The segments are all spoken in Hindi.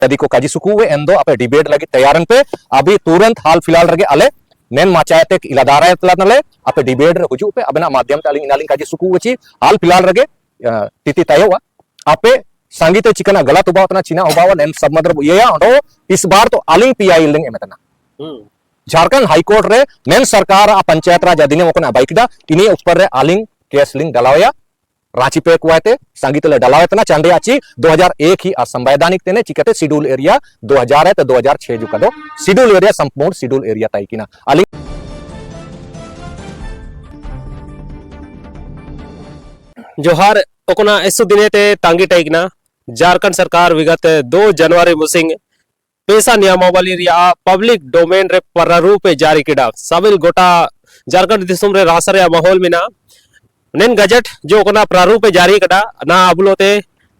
तदी को काजी सुकू वे एंदो अपे डिबेट लगी तैयारन पे अभी तुरंत हाल फिलहाल रगे अले नेन माचायते इलादारा तलानले अपे डिबेट रे हुजू पे अबना माध्यम तालिंग इनालिंग काजी सुकू वची हाल फिलहाल रगे तिति तयवा अपे संगीते चिकना गलत उबावतना चिना उबावा नेन सब मतलब ये या इस बार तो अलिंग पीआई लिंग एमेतना झारखंड हाईकोर्ट रे नेन सरकार आ पंचायत राज अधिनियम ओकना बाइकदा इनी ऊपर रे अलिंग केस लिंग डलावया रांची पे कुआते संगीत ले डलावतना चांडे आची 2001 ही असंवैधानिक तेने चिकते शेड्यूल एरिया 2000 है तो 2006 जो कदो शेड्यूल एरिया संपूर्ण शेड्यूल एरिया ताइकिना अलिंग जोहार ओकना एसु दिनेते तांगी टाइकना झारखंड सरकार विगत 2 जनवरी मुसिंग पेशा नियमावली रिया पब्लिक डोमेन रे प्रारूप जारी किडा सबिल गोटा झारखंड दिसुम रे रासर या माहौल में ना नेन गजट जो ओकना प्रारूप जारी कड़ा ना अबलोते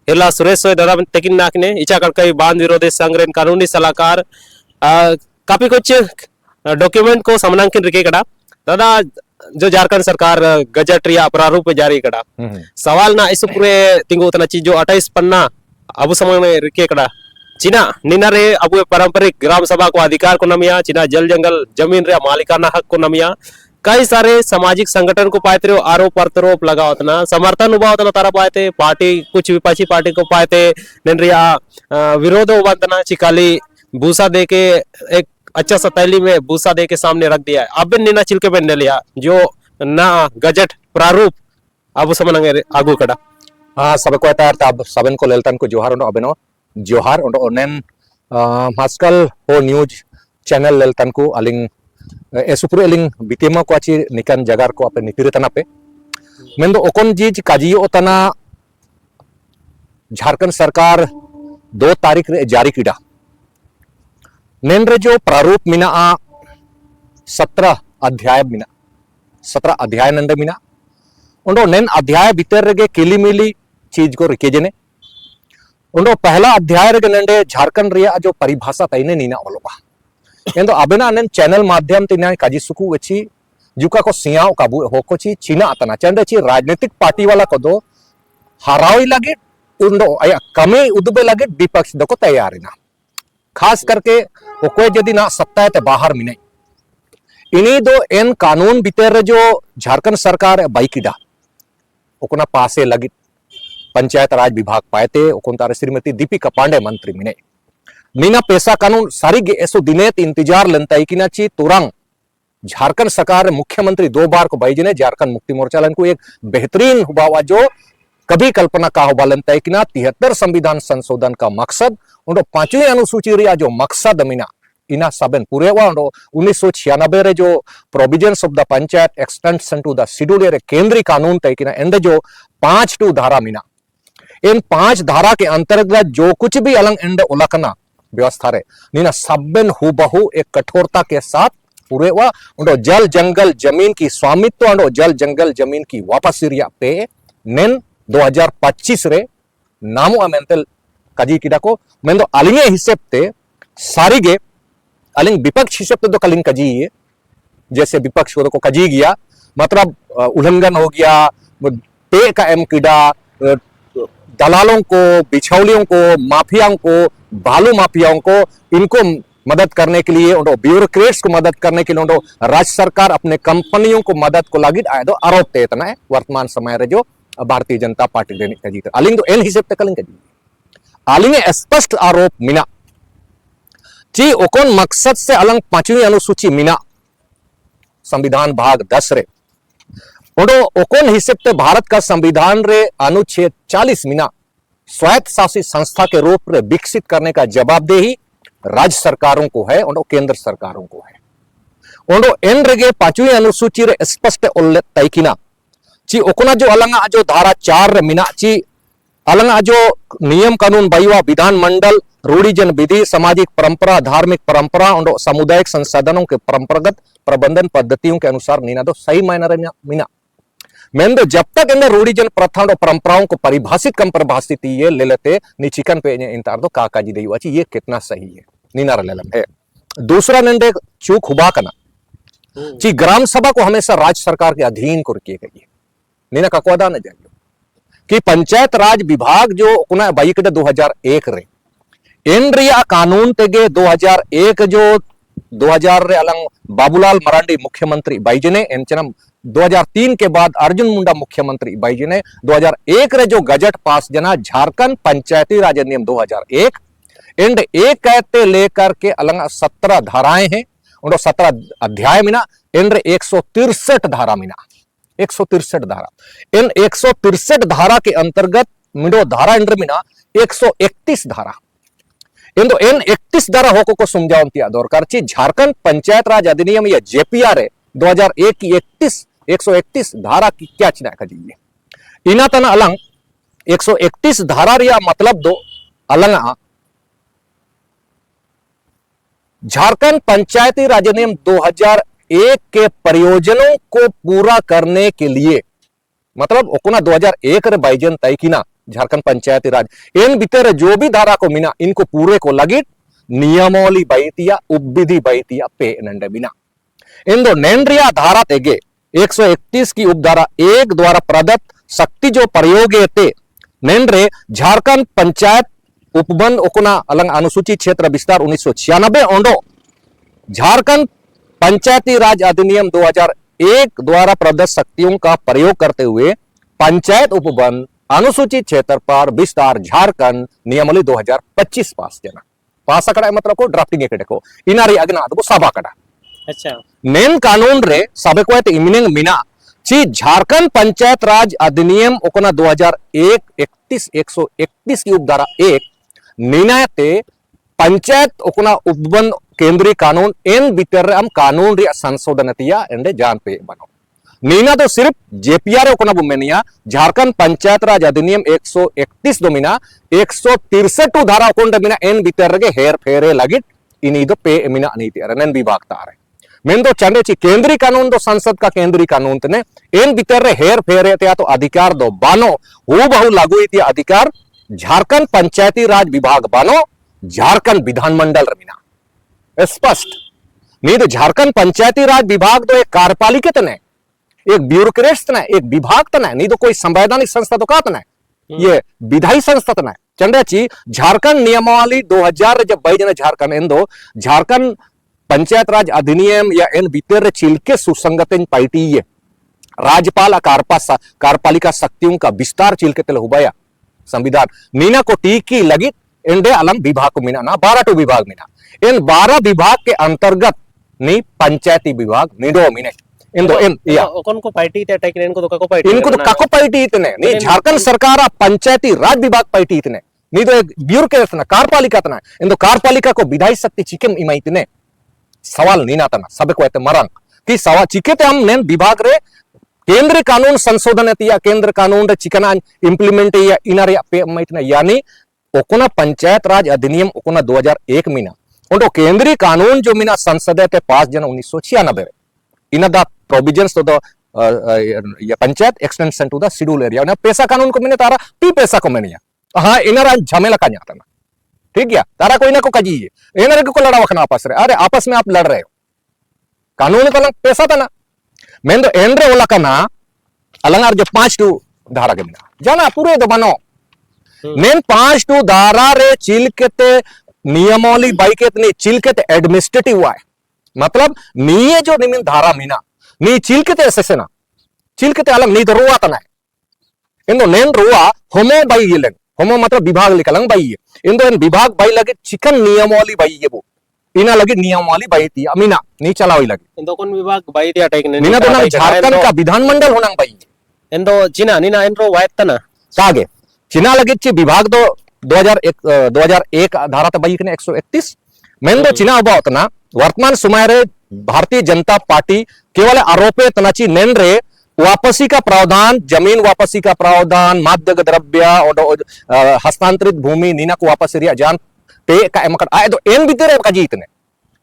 हिला सुरेश सोय दादा तेकिन नाकने इचा कर कई बांध विरोधी संघ रे कानूनी सलाहकार काफी कुछ डॉक्यूमेंट को समनांकित रिके कड़ा दादा जो झारखंड सरकार गजट रिया प्रारूप जारी कड़ा सवाल ना इस पूरे तिंगो उतना चीज जो 28 पन्ना अब समय में रिके कड़ा चिना निना रे अब पारंपरिक ग्राम सभा को अधिकार को नमिया चिना जल जंगल जमीन रे मालिकाना हक को नमिया कई सारे सामाजिक संगठन को पाते रहो आरोप प्रत्यारोप लगा उतना समर्थन हुआ उतना तारा पाते पार्टी कुछ विपक्षी पार्टी को पाते निनरिया विरोध हुआ चिकाली भूसा दे के एक अच्छा सा तैली में भूसा दे के सामने रख दिया अब निना चिलके पे ने लिया जो ना गजट प्रारूप अब समनंगे आगू कड़ा सब को तब सबन को लेलतन को जोहार अबेनो जोहार ओनेन हास्कल हो न्यूज चैनल लेलतन को अलिंग एसुपुरे अलिंग बितेमा को आची निकन जगार को अपे नितिरे तना पे मेन दो ओकन जीज काजियो तना झारखंड सरकार 2 तारीख रे जारी किडा नेन रे जो प्रारूप मिना 17 अध्याय मिना 17 अध्याय नंदे मिना उंडो नेन अध्याय भीतर रेगे किलीमिली चीज को रिके जने उंडो पहला अध्याय रे नंदे झारखंड रिया जो परिभाषा तैने नीना ओलोगा एंदो अबेना नेन चैनल माध्यम ते ना काजी सुकू वची जुका को सियाओ काबू होको ची चीना अतना चंदे ची राजनीतिक पार्टी वाला को दो हरावी लगे उंडो आया कमी उदबे लगे विपक्ष दो को तैयार ना खास करके वो कोई यदि ना सत्ता है बाहर मिने इन्हीं दो एन कानून भीतर जो झारखंड सरकार बाइकिडा ओकना पासे लगी पंचायत राज विभाग पाएते ओकोन तारे श्रीमती दीपिका पांडे मंत्री मिने नीना पेशा कानून सारी ऐसो दिनेत इंतजार लेनताई कि ची तुरंग झारखंड सरकार मुख्यमंत्री 2 बार को भाई ने झारखंड मुक्ति मोर्चा लन को एक बेहतरीन हुआ जो कभी कल्पना का हुआ लेनताई कि 73 संविधान संशोधन का मकसद उनको 5वीं अनुसूची रिया जो मकसद मीना इना सबन पूरे हुआ 1996 रे जो provisions of the panchayat extension to the schedule रे केंद्रीय कानून तय कि एंड जो 5 धारा मीना इन 5 धारा के अंतर्गत जो कुछ भी अलग एंड उलखना व्यवस्था रे नीना सबन हुबहू एक कठोरता के साथ पूरे हुआ उनको जल जंगल जमीन की स्वामित्व और जल जंगल जमीन की वापसी रिया पे नेन 2025 रे नामो अमेंतल काजी किडा को मैं तो अलिंगे हिस्से ते सारीगे अलिंग विपक्ष हिस्से तो कलिंग कजी है जैसे विपक्ष को कजी गया मतलब उल्लंघन हो गया पे का एम किडा दलालों को बिछौलियों को माफियाओं को बालू माफियाओं को इनको मदद करने के लिए ब्यूरोक्रेट्स को मदद करने के लिए राज्य सरकार अपने कंपनियों को मदद को लगी आए दो आरोप तेतना है वर्तमान समय रे जो भारतीय जनता पार्टी देने का जीत अलिंग तो एन हिसाब तक कलिंग अलिंग स्पष्ट आरोप मिना ची ओकोन मकसद से अलग 5वीं अनुसूची मिना संविधान भाग 10 रे ओकोन हिसाब से भारत का संविधान रे अनुच्छेद 40 मिना स्वायत्त शासित संस्था के रूप में विकसित करने का जवाबदेही राज्य सरकारों को है और केंद्र सरकारों को है और एन रेगे 5वीं अनुसूची रे स्पष्ट उल्लेख तयकिना ची ओकोना जो अलंगा जो धारा 4 रे मिना ची अलंगा जो नियम कानून बाईवा विधान मंडल रूढ़िजन विधि सामाजिक परंपरा धार्मिक परंपरा और सामुदायिक संसाधनों के परंपरागत प्रबंधन पद्धतियों के अनुसार नीना दो सही मायने रे मीना मैं तो जब तक इन रूढ़िजन प्रथा और परंपराओं को परिभाषित कम परिभाषित ये ले लेते निचिकन पे इंतार दो काका जी देवाची ये कितना सही है नीना लेलम है दूसरा नंदे चूक हुआ कना जी ग्राम सभा को हमेशा राज्य सरकार के अधीन को रखी गई है नीना का कोदा न जाइयो कि पंचायत राज विभाग जो कुना बाइक 2001 रे एन रिया कानून तेगे 2001 जो 2000 रे अलंग बाबूलाल मरांडी मुख्यमंत्री बाईजने एनचनम 2003 के बाद अर्जुन मुंडा मुख्यमंत्री बाईजने 2001 रे जो गजट पास जना झारखंड पंचायती राज अधिनियम 2001 एंड एक कहते लेकर के अलंग 17 धाराएं हैं उन 17 अध्याय मिना एंड 163 धारा मिना 163 धारा इन 163 धारा के अंतर्गत मिडो धारा एंड मिना 131 धारा इंदो एन 31 धारा होको को समझावंतिया दरकार ची झारखंड पंचायत राज अधिनियम या जेपीआर है 2001 की 131 धारा की क्या चिना कजिए इना तना अलंग 131 धारा रिया मतलब दो अलंग झारखंड पंचायती राज अधिनियम 2001 के प्रयोजनों को पूरा करने के लिए मतलब ओकुना 2001 रे बाइजन तय किना झारखंड पंचायती राज इन भीतर जो भी धारा को मिना इनको पूरे को लगी नियमावली बैतिया उपविधि बैतिया पे नंडे बिना इन दो नेंड्रिया धारा तेगे 131 की उपधारा 1 द्वारा प्रदत्त शक्ति जो प्रयोग थे नेंड्रे झारखंड पंचायत उपबंध ओकुना अलंग अनुसूचित क्षेत्र विस्तार 1996 ओंडो झारखंड पंचायती राज अधिनियम 2001 द्वारा प्रदत्त शक्तियों का प्रयोग करते हुए पंचायत उपबंध अनुसूचित क्षेत्र पर विस्तार झारखंड नियमावली 2025 पास अकड़ा मतलब को ड्राफ्टिंग एकड़े को इनारी अगना तो साबा कड़ा अच्छा नेन कानून रे साबे को इमिनिंग मिना ची झारखंड पंचायत राज अधिनियम ओकना 2001 131 की उपधारा 1 निर्णयते पंचायत ओकना उपबंध केंद्रीय कानून एन भीतर हम कानून रे संशोधन तिया एंडे जान पे बनो नीना तो सिर्फ जेपीआर ओकना बुमेनिया झारखंड पंचायत राज अधिनियम 131 दो मिना 163 धारा ओकोंडे मिना एन भीतर गे हेर फेरे लगिट इनी दो पे मिना नीति अरनन विभाग तारे मेन दो चंडे ची केंद्रीय कानून दो संसद का केंद्रीय कानून तने एन भीतर रे हेर फेरे ते तो अधिकार दो बानो वो बहु लागू इति अधिकार झारखंड पंचायती राज विभाग बानो झारखंड विधानमंडल रमीना स्पष्ट नहीं तो झारखंड पंचायती राज विभाग तो एक कार्यपालिका तने एक ब्यूरोक्रेट्स तना एक विभाग तना नहीं तो कोई संवैधानिक संस्था तो का तना ये विधायी संस्था तना चंद्राची झारखंड नियमावली 2000 जब बैजन झारखंड इंदो झारखंड पंचायत राज अधिनियम या इन भीतर चिलके सुसंगतन पाइटी ये राज्यपाल कार्यपालिका शक्तियों का विस्तार चिलके तल हुबाया संविधान नीना को टीकी लगी इंडे अलम विभाग को मिना ना 12 विभाग मिना इन 12 विभाग के अंतर्गत नहीं पंचायती विभाग निडो मिने इंदो इन या कौन को पार्टी ते टेकन इनको तो काको पार्टी इतने नहीं झारखंड सरकार पंचायती राज विभाग पार्टी इतने नहीं तो एक ब्यूरोक्रेट ना कार्यपालिका तना इंदो कार्यपालिका को विधायी शक्ति चिकेम इमा इतने सवाल नीना तना सबे को मरंग कि सवाल चिकेते हम नेन विभाग रे केंद्र कानून संशोधन तिया केंद्र कानून रे चिकना इंप्लीमेंट या इनारे पे इतना यानी ओकोना पंचायत राज अधिनियम ओकोना 2001 मीना ओंडो केंद्रीय कानून जो मीना संसद ते पास जन 1996 in the provisions to the panchayat extension to the schedule area ना पैसा कानून को मैंने तारा टी पैसा को मैंने हाँ इनरा झमेला का जाता ना ठीक है तारा कोई ना को कजिए इनरे को लड़ा वखना आपस रे अरे आपस में आप लड़ रहे हो कानून का पैसा था ना मैं तो एंड्रे ओला का ना अलंगार जो 5 धारा के बिना जाना पूरे तो बनो नेन 5 धारा रे चिलकेते नियमावली बाइकेतनी चिलकेते एडमिनिस्ट्रेटिव हुआ है मतलब नीये जो निमिन धारा मीना नी चिलकेते ऐसे ना चिलकेते अलग नी तो रुआ तना है इंदो नेन रुआ होमो बाई ये लेन होमो मतलब विभाग लिखलंग बाई ये इंदो इन विभाग बाई लगे चिकन नियमावली बाई ये वो इना लगे नियमावली बाई थी अमीना नी चलावी लगे इंदो कौन विभाग बाई दिया टेकन नीना तो ना झारखंड का विधानमंडल होना बाई इंदो चिना नीना इंद्रो वायतना सागे चिना लगे ची विभाग दो 2001 धारा तबाई के 131 मैं दो चिना अबावत ना वर्तमान समय रे भारतीय जनता पार्टी केवल आरोपे तनाची नेन रे वापसी का प्रावधान जमीन वापसी का प्रावधान माध्यक द्रव्य और हस्तांतरित भूमि नीना को वापस रिया जान पे का एमकड़ आए तो एन भीतर का जीतने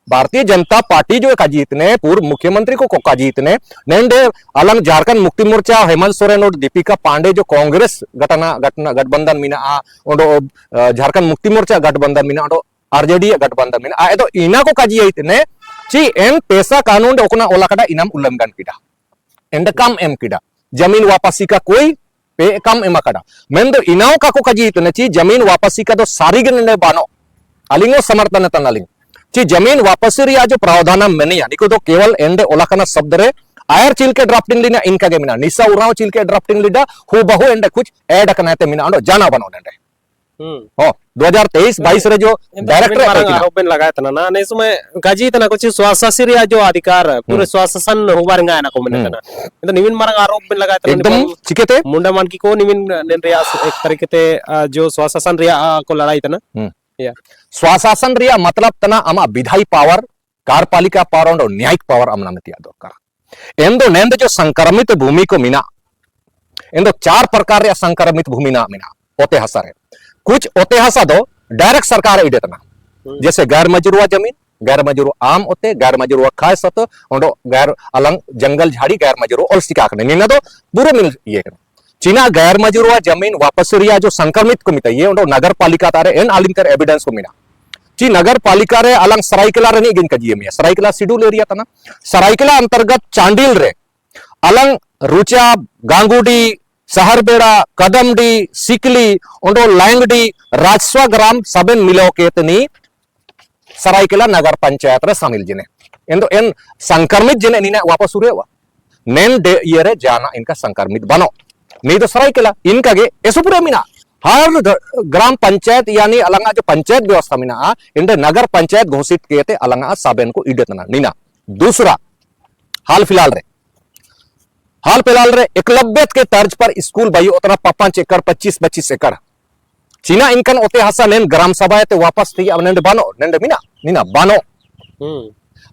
भारतीय जनता पार्टी जो काजीत ने पूर्व मुख्यमंत्री को काजीत ने नेंडे अलंग झारखंड मुक्ति मोर्चा हेमंत सोरेन और दीपिका पांडे जो कांग्रेस गठबंधन मीना झारखंड मुक्ति मोर्चा गठबंधन मीना आरजेडी गठबंधन मीना आए तो इना को काजी ने ची एन पैसा कानून ओकना ओलाकड़ा इनाम उल्लंघन किडा एंड कम एम किडा जमीन वापसी का कोई पे कम एमा कड़ा मैं तो इनाओ का को काजी ने ची जमीन वापसी का तो सारी गने बानो अलिंगो समर्थन तनालिंग ची जमीन वापसी रिया जो प्रावधान मेनिया निको तो केवल एंडे ओलाकना शब्द रे आयर चिलके ड्राफ्टिंग लिना इनका के मिना निसा उराव चिलके ड्राफ्टिंग लिडा हु बहु एंडे कुछ ऐड कनाते मिना अंडो जाना बनो एंडे हो 2023-22 रे जो डायरेक्टर आरोप में लगाया था ना ने इसमें गाजी तना कुछ स्वास्थ्य रिया जो अधिकार पूरे स्वास्थ्य हुबार ngai ना को मैंने तना तो निविन मारंग आरोप में लगाया था एकदम चिकेते मुंडा मान की को निविन ने रिया एक तरीके ते जो स्वास्थ्य रिया को लड़ाई था ना या स्वाशासन रिया मतलब तना अमा विधायी पावर कार्यपालिका पावर और न्यायिक पावर अमना में तिया दरकार एंदो नेंद जो संक्रमित भूमि को मिना एंदो 4 प्रकार रे संक्रमित भूमि ना मिना ओते हसा रे कुछ ओते हसा दो डायरेक्ट सरकार इडे तना जैसे गैर मजरूआ जमीन गैर मजरू आम ओते गैर मजरू खाए सत ओंडो गैर अलंग जंगल झाड़ी गैर मजरू ओलसिका कने निना दो पूरे मिल ये चीना गैर मजरूआ जमीन वापस रिया जो संक्रमित को मिता ये ओंडो नगर पालिका तारे एन आलिंकर एविडेंस को मिना ची नगर पालिका रे अलंग सरायकेला रे गिन कजिए मिया सरायकेला शेड्यूल एरिया तना सरायकेला अंतर्गत चांडिल रे अलंग रुचा गांगुडी सहरबेड़ा कदमडी सिकली ओंडो लैंगडी राजस्व ग्राम सबन मिलो केतनी सरायकेला नगर पंचायत रे शामिल जिने एंदो एन संक्रमित जिने नीना वापस उरेवा नेन दे ये रे जाना इनका संक्रमित बनो नहीं तो सरायकेला इनका गे एसुपुरे मिना हर ग्राम पंचायत यानी अलंगा जो पंचायत व्यवस्था मिना इंदे नगर पंचायत घोषित किए थे अलंगा साबेन को इडतना नीना दूसरा हाल फिलहाल रे एकलव्य के तर्ज पर स्कूल भाई उतना 5 एकड़ 25 एकड़ चीना इनकन ओते हसा नेन ग्राम सभा ते वापस थी अब नेंड बानो नेंड मिना नीना बानो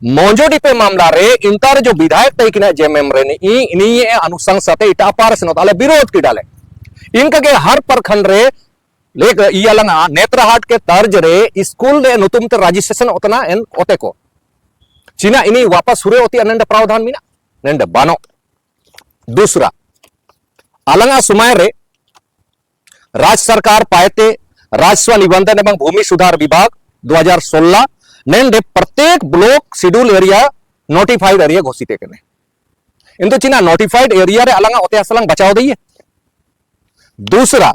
मोंजोडी पे मामला रे इंटर जो विधायक तय किना जेएमएम रे नी इनी अनुसंग सते इटा पार से नताले विरोध की डाले इनका के हर प्रखंड रे लेक इयलंगा नेत्रहाट के तर्ज रे स्कूल रे नुतुम ते रजिस्ट्रेशन उतना एन ओते को चीना इनी वापस हुरे होती अनंड प्रावधान मिना नेंड बानो दूसरा अलंगा सुमाय रे राज्य सरकार पायते राजस्व निबंधन एवं भूमि सुधार विभाग 2016 नेंडे प्रत्येक block schedule area notified area घोषित करने इंदो चीना नोटिफाइड एरिया रे अलंगा ओते असलंग बचाव दइए दूसरा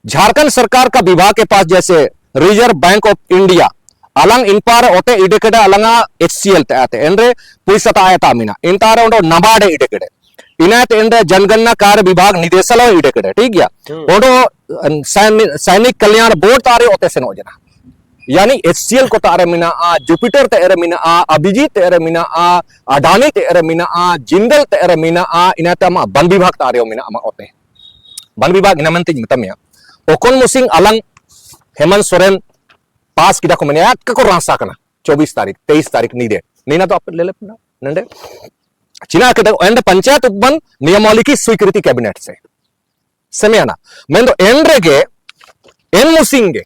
झारखंड सरकार का विभाग के पास जैसे रिजर्व बैंक ऑफ इंडिया अलंग इन पार ओते इडेकेडे अलंगा एचसीएल ते आते एंड्रे पुलिसता आयता मिना इंतारे ओंडो नबाडे इडेकेडे इनाते एंड्रे जनगणना कार्य विभाग निदेशालय इडेकेडे ठीक गया ओंडो सैनिक कल्याण बोर्ड तारे ओते से नोजना यानी एचसीएल को तारे मिना जुपिटर तेरे मिना अभिजीत तेरे मिना अडानी तेरे मिना जिंदल तेरे मिना इनाते अमा वन विभाग तारे मिना अमा ओते वन विभाग इनामंती जिंगतमिया ओकोन मुसिंग अलंग हेमंत सोरेन पास किदा को मने को रासा कना 24 तारीख 23 तारीख नीदे नीना तो आप ले ले नंदे चिना के एंड पंचायत उपवन नियमावली की स्वीकृति कैबिनेट से समयाना मेंदो एंड्रेगे एन मुसिंगे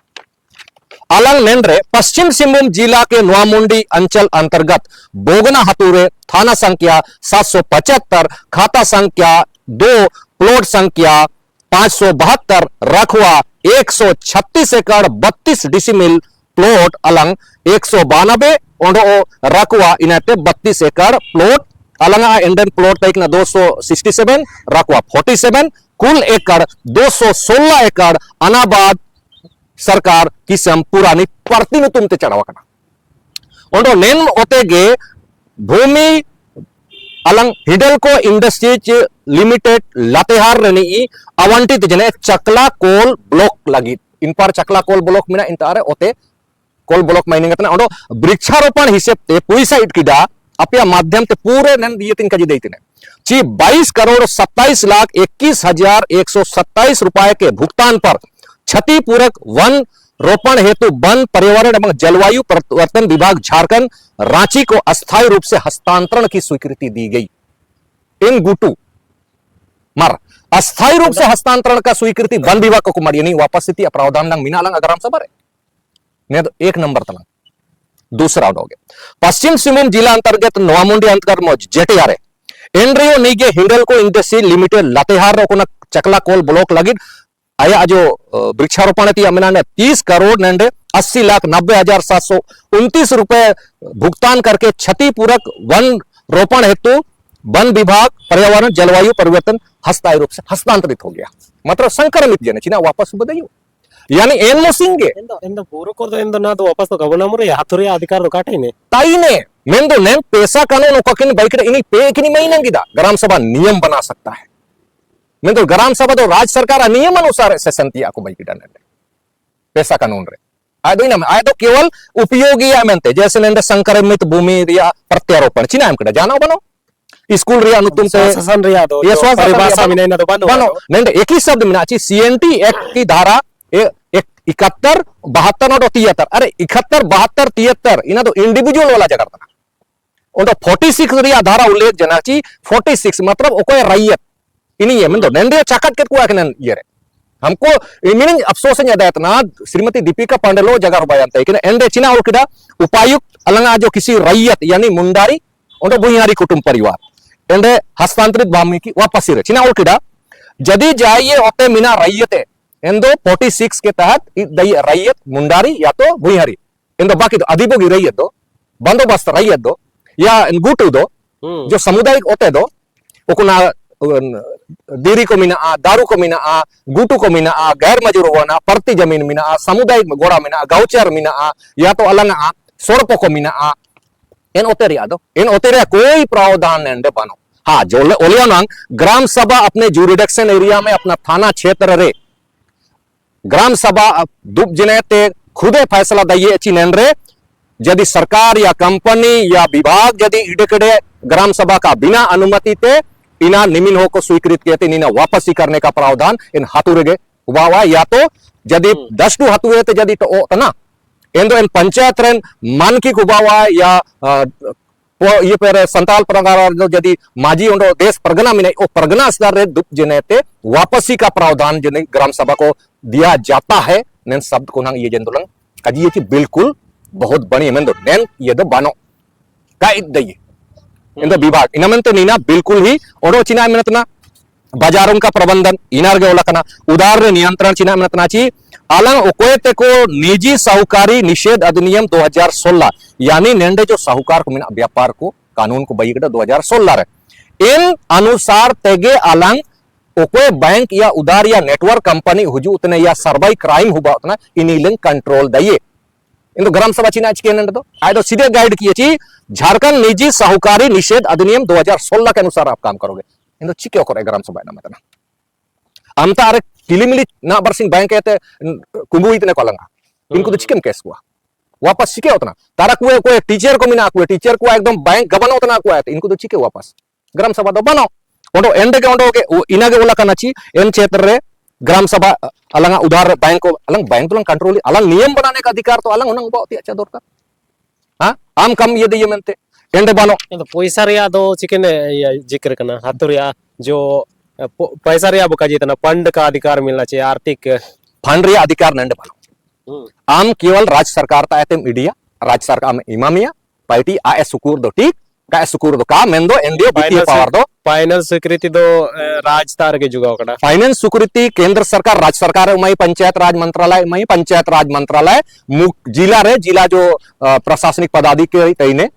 अलंग नेंड्रे पश्चिम सिंहभूम जिला के नोआमुंडी अंचल अंतर्गत बोगना हतूरे थाना संख्या 775 खाता संख्या 2 प्लॉट संख्या 572 रखवा 136 एकड़ 32 डिसिमिल प्लॉट अलंग 192 ओंडो रखवा इनाते 32 एकड़ प्लॉट अलंगा इंडियन प्लॉट तक 267 रखवा 47 कुल एकड़ 216 एकड़ अनाबाद सरकार की संपुरानी प्रतिनितुम ते चढ़ावा कना ओंडो नेन ओतेगे भूमि अलंग हिडलको इंडस्ट्रीज लिमिटेड लातेहार रेनी आवंटित जने चकला कोल ब्लॉक लगी इन पर चकला कोल ब्लॉक मिना इंतारे ओते कोल ब्लॉक माइनिंग तना ओंडो वृक्षारोपण हिसाब ते पुइसा इटकिडा अपया माध्यम ते पूरे नन दिए तिन कजी देतिने ची 22 करोड़ 27 लाख 21,127 रुपए के भुगतान पर क्षतिपूरक वन रोपण हेतु वन पर्यावरण एवं जलवायु परिवर्तन विभाग झारखंड रांची को अस्थायी रूप से हस्तांतरण की स्वीकृति दी गई इन गुटू मर अस्थायी रूप से हस्तांतरण का स्वीकृति वन विभाग को मरी नहीं वापस स्थिति प्रावधान मीनालंग अगर हम सबर है तो 1 नंबर तलंग दूसरा हो गया पश्चिम सिंहभूम जिला अंतर्गत नोआमुंडी अंतर्गत जेटीआर एनरियो नीगे हिंडल को इंडस्ट्री लिमिटेड लातेहार रो चकला कोल ब्लॉक लगी आया जो वृक्षारोपण थी अमीना ने 30 करोड़ 80,90,729 रुपए भुगतान करके क्षतिपूरक वन रोपण हेतु वन विभाग पर्यावरण जलवायु परिवर्तन हस्तायी रूप से हस्तांतरित हो गया मतलब संक्रमित जने चीना वापस बदलियो यानी N मुसिंगे endo puro ko do endo na do wapas to gabonamur ya haturi adhikar ro katai ne ताईने मेंदो नेन पैसा कानून ओककिन बाइक इनी पे किनी महीने गिदा ग्राम सभा नियम बना सकता है मेंदो ग्राम सभा तो राज्य सरकार नियम अनुसार से संतिया को बाइक डाने पैसा कानून रे आदो इना आदो केवल उपयोगी या मेंते जैसे नेंदे संक्रमित भूमि रिया प्रत्यारोपण चिना हम कड़ा जाना बनो स्कूल रिया अनुतुम से sasan ria do ये स्वास्थ्य परिभाषा मिने na do bano बनो नेंदे एक ही शब्द मिना ची सीएनटी एक्ट की धारा 71 72 और 73 अरे 71 72 73 इना तो इंडिविजुअल वाला जगह था उनको 46 रिया धारा उल्लेख जनाची 46 मतलब ओकोय रैयत इनी ये मेंदो नेंदे चाकत के को आकन ये रे हमको मीनिंग अफसोस है दायतना श्रीमती दीपिका पांडेलो जगह बयान है कि एंडे चिना और किदा उपायुक्त अलंगा जो किसी रैयत यानी मुंडारी उनको भुइयारी कुटुंब परिवार एंडे हस्तांतरित भूमि की वापस रे चिना और किदा जदी जाइए ओते मिना रैयते एंदो 46 के तहत रैयत मुंडारी या तो भुइयारी एंदो बाकी तो अधिभोगी रैयत दो बंदोबस्त रैयत दो या गुटू दो जो सामुदायिक होते दो उकुना दीरी को मिना दारू को मिना गुटू को मिना गैर मजूर होना परती जमीन मिना सामुदायिक गोड़ा मिना गाउचर मिना या तो अलग सोरपो को मिना इन ओतेरिया दो इन ओतेरिया कोई प्रावधान नेंडे बनो हाँ जो ओलियानांग ग्राम सभा अपने जुरिडिक्शन एरिया में अपना थाना क्षेत्र रे ग्राम सभा दुप जिनेते खुदे फैसला दइए चिनेंद्रे यदि सरकार या कंपनी या विभाग यदि इडेकड़े ग्राम सभा का बिना अनुमति ते इना निमिन हो को स्वीकृत किए थे इना वापसी करने का प्रावधान इन हाथुरेगे हुआ या तो यदि 10 टू हाथुए थे यदि तो तना एंदो इन पंचायत रेन मानकी कुबावा या ये पर संताल प्रकार जो यदि माजी उंडो देश परगना में नहीं ओ परगना स्तर रे दुप जनेते वापसी का प्रावधान जने ग्राम सभा को दिया जाता है नेन शब्द को नंग ये जंदुलंग काजी ये बिल्कुल बहुत बड़ी मेंदो नेन ये दो बानो का इदये इंदो विभाग इनमेंते नीना बिल्कुल ही ओडो चिना मिनतना बाजारों का प्रबंधन इनारगे ओलकना उदार नियंत्रण चिना मिनतना ची अलंग ओकोयते को निजी साहूकारी निषेध अधिनियम 2016 यानी नेंडे जो साहूकार को मिना व्यापार को कानून को बईगड़ा 2016 रे इन अनुसार तेगे अलंग ओकोय बैंक या उदार या नेटवर्क कंपनी हुजू उतने या सर्वाई क्राइम हुआ उतना इनिलिंग कंट्रोल दइए इन ग्राम सभा चिना के दो आए तो सीधे गाइड किए ची झारखंड निजी साहूकारी निषेध अधिनियम 2016 के अनुसार आप काम करोगे इन तो चिक्यों करे ग्राम सभा ना मतलब अमता अरे किलिमिली ना बरसिंग बैंक कहते कुंबू इतने कोलंगा इनको तो चिकन केस हुआ वापस चिके उतना तारा कुए कोई टीचर को मिना कुए टीचर को एकदम बैंक गबन उतना कुआ है इनको तो चिके वापस ग्राम सभा तो बनो ओंडो एंडे के ओंडो के इनागे ओला कनाची एन क्षेत्र रे ग्राम सभा अलंग उधार बैंक को अलंग बैंक तो कंट्रोल अलंग नियम बनाने का अधिकार तो अलंग उनंग बहुत ही अच्छा दरकार हाँ आम कम ये दिए मेनते एंडे बनो endo poisa ria do chicken ya जिक्र करना haturi जो पैसा रिया बुका जितना फंड का अधिकार मिलना चाहिए आर्थिक फंड रिया अधिकार नंडे बनो आम केवल राज्य सरकार ता एते मीडिया राज्य सरकार में इमामिया पार्टी आए सुकूर दो ठीक का सुकूर दो का मेंदो एनडीए वित्तीय पावर दो फाइनल स्वीकृति दो राजतार के जुगा कड़ा फाइनेंस स्वीकृति केंद्र सरकार राज्य सरकार मई पंचायत राज मंत्रालय मई पंचायत राज मंत्रालय जिला रे जिला जो प्रशासनिक पदाधिकारी तईने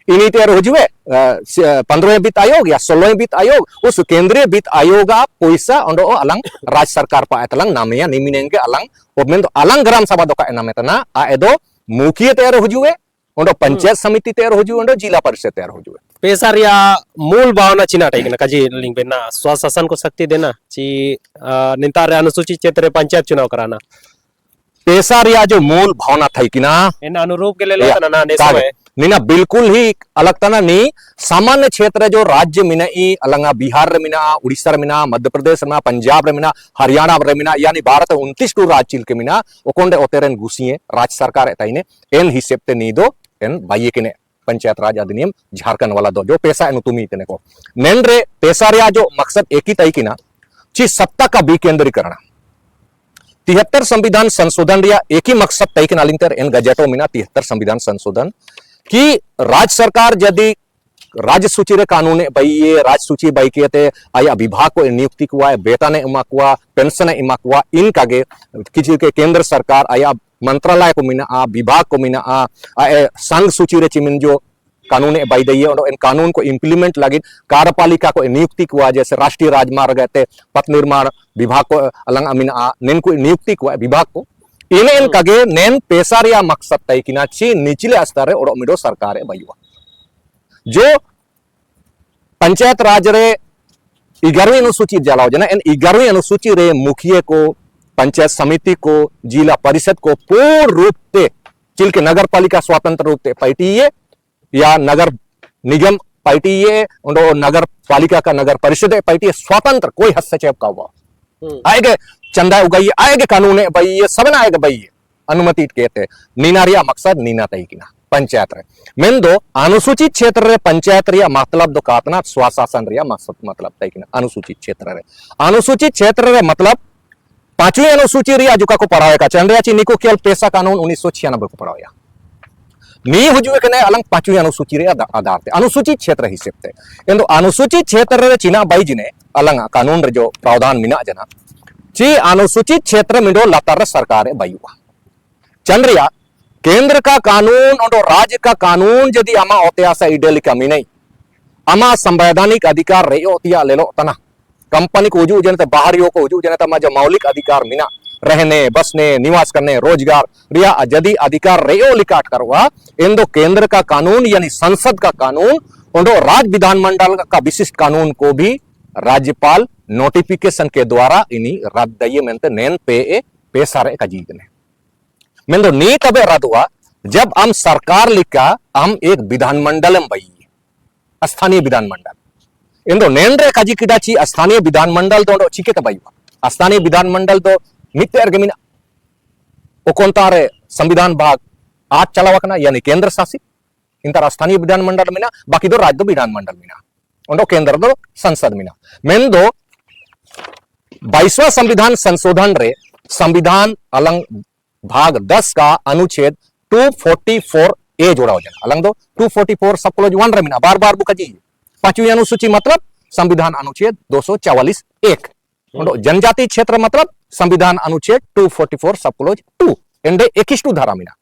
इनी तेर हो जुए 15वें वित्त आयोग या 16वें वित्त आयोग उस केंद्रीय वित्त आयोग पैसा अंडो अलंग राज्य सरकार पा एतलंग नामिया निमिनेंगे अलंग ओ मेंदो अलंग ग्राम सभा दो का नामेतना आ एदो मुखिया तेर हो जुए अंडो पंचायत समिति तेर हो जुए अंडो जिला परिषद तेर हो जुए पैसा रिया मूल भावना चिना टाइक ना काजी लिंग बेना स्वशासन को शक्ति देना ची निंतार अनुसूचित क्षेत्र पंचायत चुनाव कराना पैसा रिया जो मूल भावना थई कि ना इन अनुरूप के ले ना नेसो है नीना बिल्कुल ही अलग तना नी सामान्य क्षेत्र जो राज्य मिना ई अलंगा बिहार रे मिना उड़ीसा रे मिना मध्य प्रदेश रे मिना पंजाब रे मिना हरियाणा रे मिना यानी भारत 29 टू राज्य चिल के मिना ओकोंडे ओतेरन गुसिए राज्य सरकार एताइने एन हिसेब ते नी दो एन बाइये किने पंचायत राज अधिनियम झारखंड वाला दो जो पैसा एनु तुमी इतने को नेन रे पैसा रे जो मकसद एक ही तई कि ना ची सत्ता का विकेंद्रीकरण 73 संविधान संशोधन रिया एक ही मकसद तई के नालिंतर एन गजेटो मिना 73 संविधान संशोधन कि राज्य सरकार यदि राज्य सूची रे कानून भाई ये राज्य सूची भाई के आया विभाग को नियुक्ति कुआ वेतन इमा कुआ पेंशन इमा कुआ इनका गे किसी के केंद्र सरकार आया मंत्रालय को मिना विभाग को मिना संघ सूची रे चिमिन जो कानून बाई दी इन कानून को इम्प्लीमेंट लगी कार्यपालिका को नियुक्ति कुआ जैसे राष्ट्रीय राजमार्ग पथ निर्माण विभाग को अलंग अमीन निन को नियुक्ति कुआ विभाग को इन इन कगे नेन पैसा रिया मकसद तय किना ची निचले स्तर रे ओडो मिडो सरकार बायुआ जो पंचायत राज रे 11वीं अनुसूची जलाओ जना इन 11वीं अनुसूची रे मुखिया को पंचायत समिति को जिला परिषद को पूर्ण रूप से चिल्के नगर पालिका स्वतंत्र रूप से पैटिए या नगर निगम पैटिए उनको नगर पालिका का नगर परिषद पैटिए स्वतंत्र कोई हस्तक्षेप का हुआ आएगे चंदा उगाइए आएगे कानून है भाई ये सब ना आएगा भाई ये अनुमति कहते नीना रिया मकसद नीना तय किना पंचायत रे मेन दो अनुसूचित क्षेत्र रे पंचायत रिया मतलब दो कातना स्वशासन रिया मकसद मतलब तय किना अनुसूचित क्षेत्र रे अनुसूचित क्षेत्र रे मतलब 5वीं अनुसूची रिया जुका को पढ़ाएगा चंद्रिया ची निको केवल पैसा कानून 1996 को पढ़ाया नी हुजुए कने अलंग 5वीं अनुसूची रे आधार ते अनुसूचित क्षेत्र हिसाब ते किंतु अनुसूचित क्षेत्र रे चिना बाई जिने अलंग कानून रे जो प्रावधान मिना जना ची अनुसूचित क्षेत्र मिडो लतार सरकार बायुआ चंद्रिया केंद्र का कानून और राज्य का कानून यदि आमा ओत्यासा इडेली कमी नहीं आमा संवैधानिक अधिकार रे ओतिया ले लो तना कंपनी को उजू जनता बाहरियों को उजू जनता मा जो मौलिक अधिकार मिना रहने बसने निवास करने रोजगार रिया यदि अधिकार रेयो लिकाट करवा इंदो केंद्र का कानून यानी संसद का कानून और राज्य विधानमंडल का विशिष्ट कानून को भी राज्यपाल नोटिफिकेशन के द्वारा इन्हीं रद्द मेंते नेन पे सारे का जीत ने मेंदो नी तबे रद्द हुआ जब हम सरकार लिखा हम एक विधानमंडल में बई स्थानीय विधानमंडल इंदो नेन रे काजी किडाची स्थानीय विधानमंडल तो चिके तबई स्थानीय विधानमंडल तो मित्य अर्गमिना ओकोंतारे संविधान भाग 8 चलावकना यानी केंद्र शासित इंतर स्थानीय विधानमंडल मिना बाकी दो राज्य विधानमंडल मिना उनको केंद्र दो संसद मिना मेन दो 22वां संविधान संशोधन रे संविधान अलंग भाग 10 का अनुच्छेद 244 ए जोड़ा हो जाना अलंग दो 244 सब क्लोज 1 रे मिना बार बार बुका जी 5वीं अनुसूची मतलब संविधान अनुच्छेद 244 1 जनजाति क्षेत्र मतलब संविधान अनुच्छेद 244 सब क्लोज 2 एंडे 21 धारा मिना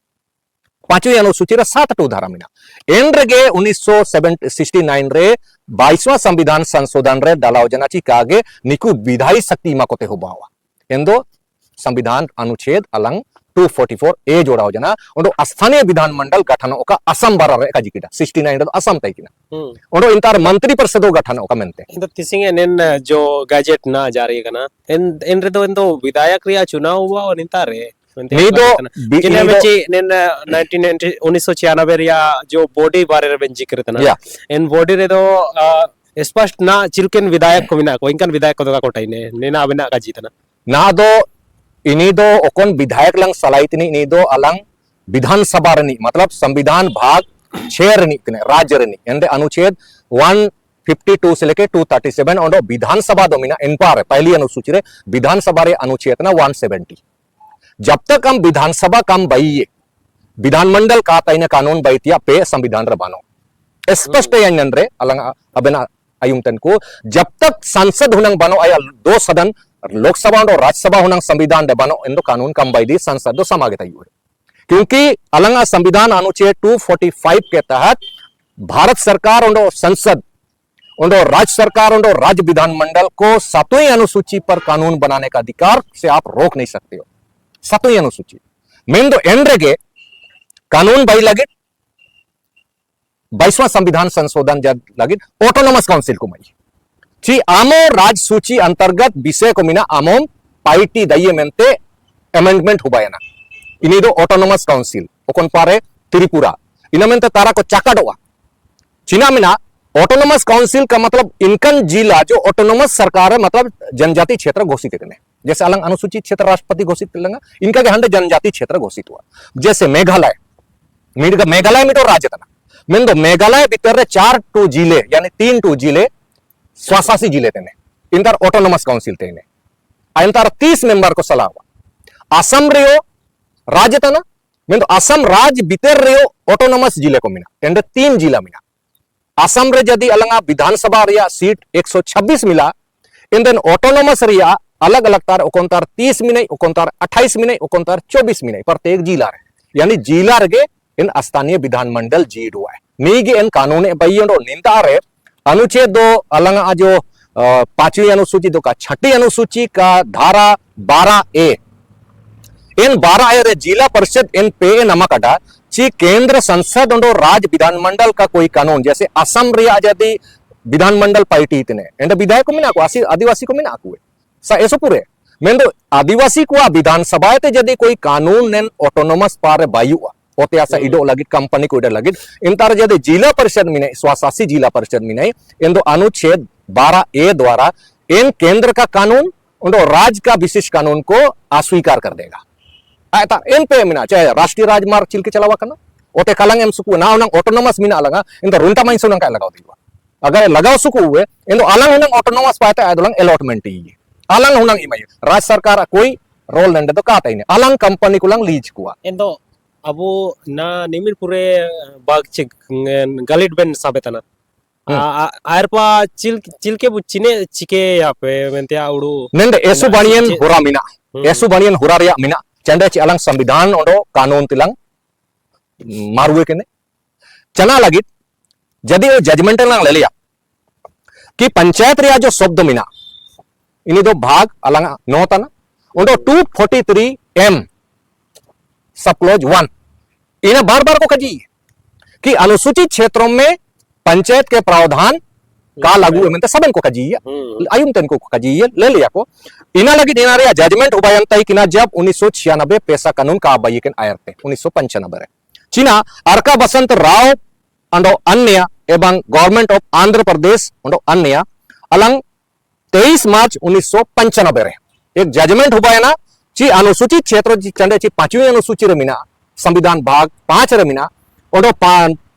5वीं अनुसूची रे 7 धारा मिना एंड्रगे 1969 रे 22वां संविधान संशोधन रे डालाव जनाची कागे निकु विधायी शक्ति मा कोते होबावा एंदो संविधान अनुच्छेद अलंग 244 ए जोड़ा हो जना और स्थानीय विधानमंडल गठन ओका असम बारा रे काजिकिटा 69 रे असम तैकिना और इंतार मंत्री परिषद गठन ओका मेनते इंत तिसिंगे नेन जो गैजेट ना जारी कना इन रे तो इंतो विधायक रिया चुनाव हुआ और इंतार रे नीदो किने मेची नेन 1996 रिया जो बॉडी बारे रे जिक्र तना इन बॉडी रे तो स्पष्ट ना चिलकेन विधायक को बिना को इनकन विधायक को कोटाई ने नेना बिना का जीतना ना दो इनी दो ओकोन विधायक लंग सलाइतनी इनी दो अलंग विधानसभा रनी मतलब संविधान भाग 6 रनी कने राज्य रनी एंडे अनुच्छेद 152 से लेके 237 और विधानसभा दो मिना इन पार पहली अनुसूची रे विधानसभा रे अनुच्छेद ना 170 जब तक हम विधानसभा कम बइए विधानमंडल का तैने कानून बैतिया पे संविधान रे बानो स्पष्ट यान रे अलंग अबना आयुमतन को जब तक संसद हुनंग बनो आया दो सदन लोकसभा और राज्यसभा हुनंग संविधान दे बनो इंदो कानून कम बैदी संसद दो समागे तय क्योंकि अलंग संविधान अनुच्छेद 245 के तहत भारत सरकार और संसद और राज्य सरकार और राज्य विधानमंडल को 7वीं अनुसूची पर कानून बनाने का अधिकार से आप रोक नहीं सकते हो 7वीं अनुसूची मेन दो एंड्रेगे कानून बाई लगे 22वां संविधान संशोधन जब लगे ऑटोनोमस काउंसिल को मई ची आमो राज सूची अंतर्गत विषय को मिना आमोम पाइटी दइये मेंते अमेंडमेंट हुबायना इनी दो ऑटोनोमस काउंसिल ओकोन पारे त्रिपुरा इनमेंते तारा को चाकाडोआ चिना मिना ऑटोनोमस काउंसिल का मतलब इनकन जिला जो ऑटोनोमस सरकार है मतलब जनजाति क्षेत्र घोषित करने जैसे अलग अनुसूचित क्षेत्र राष्ट्रपति घोषित कर लेंगे इनका के हंड्रेड जनजाति क्षेत्र घोषित हुआ जैसे मेघालय मेघालय में तो राज्य तना मेन दो मेघालय भीतर 4 टू जिले यानी 3 टू जिले स्वशासी जिले तेने इंतर ऑटोनोमस काउंसिल तेने इंतर 30 मेंबर को सलाह हुआ असम रियो राज्य तना मेन दो असम राज्य भीतर रियो ऑटोनोमस जिले को मिना एंड 3 जिला मिना असम रे यदि अलंगा विधानसभा रिया सीट 126 मिला इन देन ऑटोनोमस रिया अलग अलग तार ओकोंतार 30 मिनई ओकोंतार 28 मिनई ओकोंतार 24 मिनई प्रत्येक जिला रे यानी जिला रे इन स्थानीय विधानमंडल जीड हुआ है नीगे इन कानून बय्यंडो निंता रे अनुच्छेद 2 अलंगा जो 5वीं अनुसूची दो का 6ठी अनुसूची का धारा 12A इन 12 रे जिला परिषद इन पे नमकटा ची केंद्र संसद और राज्य विधानमंडल का कोई कानून जैसे असम रिया यदि विधानमंडल पार्टी इतने एंड विधायक को मिना को आदिवासी को मिना को सा ऐसो पूरे मैं तो आदिवासी को विधानसभा ते यदि कोई कानून ने ऑटोनोमस पारे बायु ओते आसा इडो लगित कंपनी को इडो लगित इन तार यदि जिला परिषद मिने स्वशासी जिला परिषद मिने इन दो अनुच्छेद 12A द्वारा इन केंद्र का कानून और राज्य का विशेष कानून को अस्वीकार कर देगा आयता इन पे मिना चाहे राष्ट्रीय राजमार्ग चिल के चलावा करना ओते कलंग एम सुकु ना उनंग ऑटोनोमस मिना लगा इन तो रुंटा माइन सुनंग का लगाओ दीवा अगर लगाओ सुकु हुए इन तो अलंग उनंग ऑटोनोमस पाते आयदोलंग अलॉटमेंट ही अलंग उनंग इमाय राज्य सरकार कोई रोल नंदे तो काता ही नहीं अलंग कंपनी को लंग लीज कुआ endo abo na nimir pure bag chik galit ben sabetana airpa chilke bu chine chike ya pe mente audu नंदे एसु बनियन हुरा मिना एसु बनियन हुरा रिया मिना चंदे ची अलंग संविधान ओडो कानून तिलंग मारुए केने चना लगित जदि वो जजमेंट लंग ले लिया कि पंचायत रिया जो शब्द मिना इन्हीं दो भाग अलंग नोतना ओडो 243M सब क्लोज 1 इन्हें बार बार को कजी कि अनुसूचित क्षेत्रों में पंचायत के प्रावधान का लागू है सब इनको कजी आयुम तन को कजी ले लिया को इना लगी इना रे जजमेंट उबायन तई किना जब 1996 पैसा कानून का आबाई के आयर थे 1995 रे चीना अरका बसंत राव अंडो अन्य एवं गवर्नमेंट ऑफ आंध्र प्रदेश अंडो अन्य अलंग 23 मार्च 1995 रे एक जजमेंट उबायना ची अनुसूचित क्षेत्र चंडे ची 5वीं अनुसूची रे मिना संविधान भाग 5 रे मिना ओडो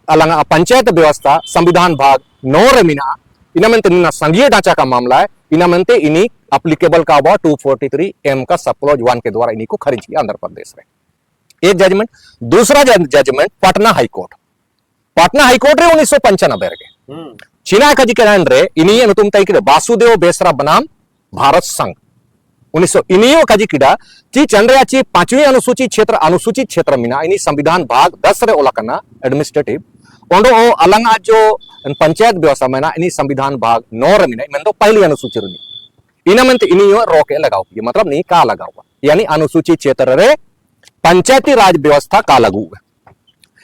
अलंग पंचायत व्यवस्था संविधान भाग 9 रे मिना इनमेंते निना संघीय ढांचा का मामला है इनमेंते इनी एप्लीकेबल का हुआ 243M का सब क्लॉज 1 के द्वारा इन्हीं को खारिज किया आंध्र प्रदेश में एक जजमेंट दूसरा जजमेंट पटना हाईकोर्ट रे 1995 के चीना का जिक्र रे इन्हीं अनुतुम तई के वासुदेव बेसरा बनाम भारत संघ 1900 का जिक्र ची चंद्रयाची 5वीं अनुसूचित क्षेत्र मिना इन्हीं संविधान भाग 10 रे ओला करना एडमिनिस्ट्रेटिव ओंडो अलंग जो पंचायत व्यवस्था में ना इन्हीं संविधान भाग 9 रे मिना मैं तो पहली अनुसूची रे इनमें तो इन्हीं रोके लगाओ ये मतलब नहीं का लगा हुआ यानी अनुसूचित क्षेत्र रे पंचायती राज व्यवस्था का लागू है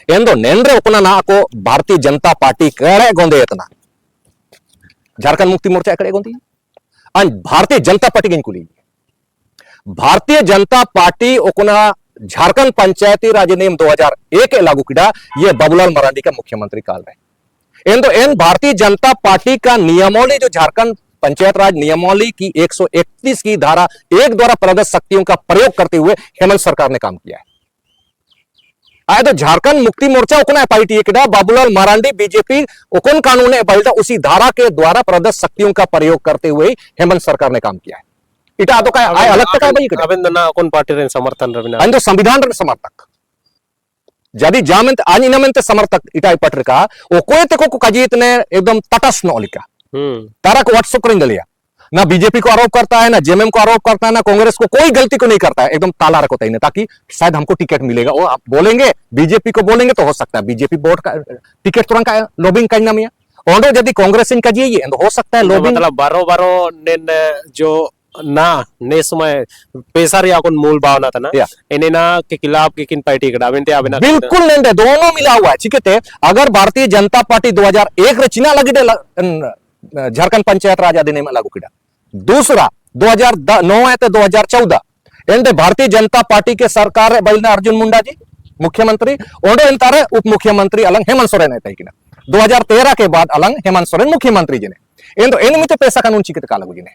एंदो नेंद्रे उपना ना को भारतीय जनता पार्टी कड़े गोंदे इतना झारखंड मुक्ति मोर्चा कड़े गोंदी और भारतीय जनता पार्टी के इनको ली भारतीय जनता पार्टी ओकना झारखंड पंचायती राज नियम 2001 लागू किया ये बाबूलाल मरांडी का मुख्यमंत्री काल रहे इन भारतीय जनता पार्टी का नियमावली जो झारखंड पंचायत राज नियमावली की 131 की धारा 1 द्वारा प्रदत्त शक्तियों का प्रयोग करते हुए हेमंत सरकार ने काम किया है आए तो झारखंड मुक्ति मोर्चा उकना पार्टी किया बाबूलाल मरांडी बीजेपी उकन कानून उसी धारा के द्वारा प्रदत्त शक्तियों का प्रयोग करते हुए हेमंत सरकार ने काम किया है इटा तो काय आय अलग तक भाई अबेन ना कोन पार्टी रे समर्थन रविना अंदो संविधान रे समर्थक जदि जामेंत आनी नमेंत समर्थक इटा पत्रिका ओ कोई ते को कजीत ने एकदम तटस्थ नौलिका तारा को व्हाट्सएप करेंगे लिया ना बीजेपी को आरोप करता है ना जेएमएम को आरोप करता है ना कांग्रेस को कोई गलती को नहीं करता है एकदम ताला रखता है ताकि शायद हमको टिकट मिलेगा वो आप बोलेंगे बीजेपी को बोलेंगे तो हो सकता है बीजेपी बोर्ड का टिकट तुरंत का लॉबिंग करना में ओंडो यदि कांग्रेस इनका जी ये हो सकता है लॉबिंग मतलब बारो ने जो ना ने समय पैसा रिया कोन मूल भावना था ना इने ना के खिलाफ के किन पार्टी कड़ा बेनते आबे ना बिल्कुल नहीं दोनों मिला हुआ है ठीक है अगर भारतीय जनता पार्टी 2001 रे चिना लगी झारखंड पंचायत राज अधिनियम लागू किया दूसरा 2009 है तो 2014 एंड भारतीय जनता पार्टी के सरकार बैलना अर्जुन मुंडा जी मुख्यमंत्री ओंडो इंतारे उप मुख्यमंत्री अलंग हेमंत सोरेन है 2013 के बाद अलंग हेमंत सोरेन मुख्यमंत्री जी ने एन पैसा कानून चिकित का लागू जी ने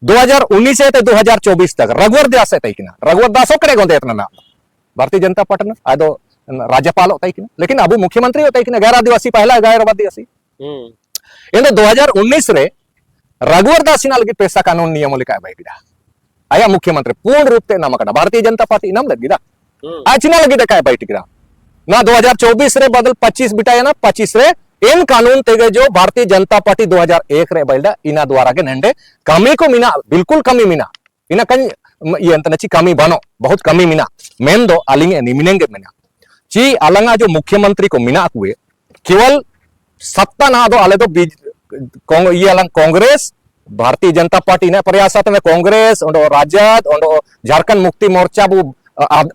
2019 से 2024 तक रघुवर दास है रघुवर दास करे गोंदे इतना ना भारतीय जनता पार्टी ने आदो राज्यपाल होता है लेकिन अब मुख्यमंत्री होता है गैर आदिवासी पहला गैर आदिवासी इन 2019 रे रघुवर दास लगी पैसा कानून नियम लिखा है आया मुख्यमंत्री पूर्ण रूप से नमक भारतीय जनता पार्टी नाम लगी आज लगी का बैठ ना 2024 रे बदल 25 बिटाया ना 25 रे इन कानून तेगे जो भारतीय जनता पार्टी 2001 रे बैल्डा इना द्वारा के नंडे कमी को मिना बिल्कुल कमी मिना इना कन ये अंत नची कमी बनो बहुत कमी मिना मेन दो अलिंगे निमिनेंगे मिना ची अलंगा जो मुख्यमंत्री को मिना हुए केवल सत्ता ना दो अले तो ये अलंग कांग्रेस भारतीय जनता पार्टी ने प्रयासत में कांग्रेस और राजद और झारखंड मुक्ति मोर्चा बु